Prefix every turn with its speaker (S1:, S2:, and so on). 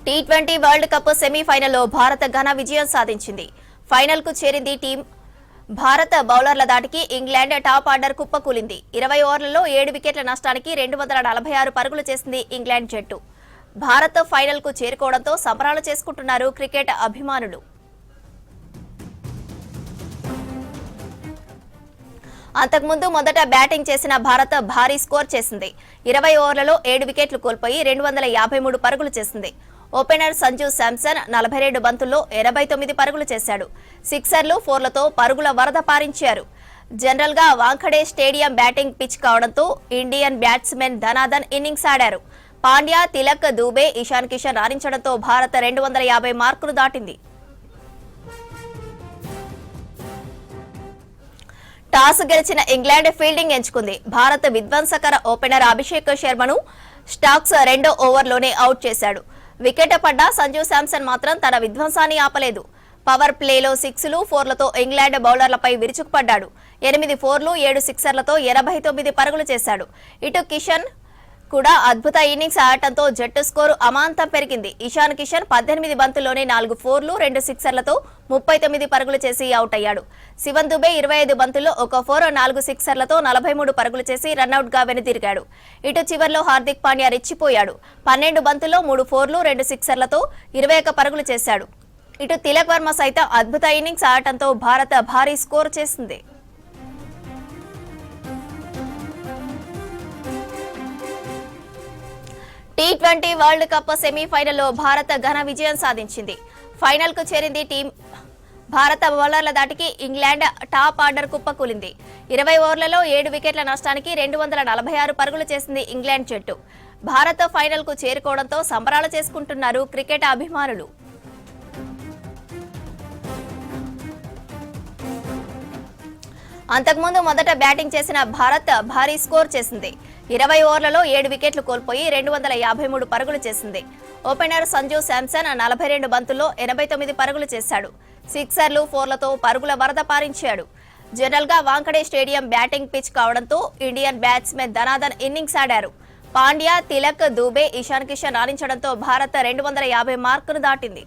S1: T20 world cup సెమీఫైనల్లో భారత ఘన విజయం సాధించింది. ఫైనల్ కు చేరింది టీం. భారత బౌలర్ల దాటికి ఇంగ్లాండ్ టాప్ ఆర్డర్ కుప్పకూలింది. 20 ఓవర్లలో 7 వికెట్ల నష్టానికి 246 పరుగులు చేసింది ఇంగ్లాండ్ జట్టు. భారత్ ఫైనల్ కు చేరుకోవడంతో సంబరాలు చేసుకుంటున్నారు క్రికెట్ అభిమానులు. అంతకుముందు మొదట బ్యాటింగ్ చేసిన భారత్ భారీ స్కోర్ చేసింది. 20 ఓవర్లలో 7 వికెట్లు కోల్పోయి 253 పరుగులు చేసింది. ఓపెనర్ సంజు శాంసన్ 42 బంతుల్లో 89 పరుగులు చేశాడు. సిక్సర్లు, ఫోర్లతో పరుగుల వరద పారించారు. జనరల్ గా వాంఖడే స్టేడియం బ్యాటింగ్ పిచ్ కావడంతో ఇండియన్ బ్యాట్స్మెన్ ధనాధన్ ఇన్నింగ్స్ ఆడారు. పాండ్యా, తిలక్, దూబే, ఇషాన్ కిషన్ రాణించడంతో భారత్ 250 మార్కులు దాటింది. టాస్ గెలిచిన ఇంగ్లాండ్ ఫీల్డింగ్ ఎంచుకుంది. భారత్ విధ్వంసకర ఓపెనర్ అభిషేక్ శర్మను స్టాక్స్ 2వ ఓవర్లోనే అవుట్ చేశాడు. వికెట్ పడ్డ సంజు శాంసన్ మాత్రం తన విధ్వంసాన్ని ఆపలేదు. పవర్ ప్లేలో 6లు, 4లతో ఇంగ్లాండ్ బౌలర్లపై విరుచుకుపడ్డాడు. 8 4లు, 7 సిక్సర్లతో 89 పరుగులు చేశాడు. ఇటు కిషన్ కూడా అద్భుత ఇన్నింగ్స్ ఆడటంతో జట్టు స్కోరు అమాంతం పెరిగింది. ఇషాన్ కిషన్ 18 బంతుల్లోనే 4 4లు, 2 సిక్సర్లతో 39 పరుగులు చేసి అవుట్ అయ్యాడు. శివన్ దుబే 25 బంతుల్లో 1 4, 4 సిక్సర్లతో 43 పరుగులు చేసి రన్అట్ గా వెనుదిరిగాడు. ఇటు చివర్లో హార్దిక్ పాండ్యా రెచ్చిపోయాడు. 12 బంతుల్లో 3 4లు, 2 సిక్సర్లతో 21 పరుగులు చేశాడు. ఇటు తిలక్ వర్మ సైతం అద్భుత ఇన్నింగ్స్ ఆడటంతో భారత్ భారీ స్కోర్ చేసింది. టీ20 వరల్డ్ కప్ సెమీఫైనల్లో భారత్ ఘన విజయం సాధించింది. ఫైనల్ కు చేరింది టీం. భారత బౌలర్ల దాటికి ఇంగ్లాండ్ టాప్ ఆర్డర్ కుప్పకూలింది. 20 ఓవర్లలో 7 వికెట్ల నష్టానికి 246 పరుగులు చేసింది ఇంగ్లాండ్ జట్టు. భారత్ ఫైనల్ కు చేరుకోవడంతో సంబరాలు చేసుకుంటున్నారు క్రికెట్ అభిమానులు. అంతకుముందు మొదట బ్యాటింగ్ చేసిన భారత్ భారీ స్కోర్ చేసింది. 20 ఓవర్లలో 7 వికెట్లు కోల్పోయి 253 పరుగులు చేసింది. ఓపెనర్ సంజు శాంసన్ 42 బంతుల్లో 89 పరుగులు చేశాడు. సిక్సర్లు, ఫోర్లతో పరుగుల వరద పారించాడు. జనరల్ గా వాంఖడే స్టేడియం బ్యాటింగ్ పిచ్ కావడంతో ఇండియన్ బ్యాట్స్మెన్ ధనాధన్ ఇన్నింగ్స్ ఆడారు. పాండ్యా, తిలక్, దూబే, ఇషాన్ కిషన్ రాణించడంతో భారత్ 250 మార్కులు దాటింది.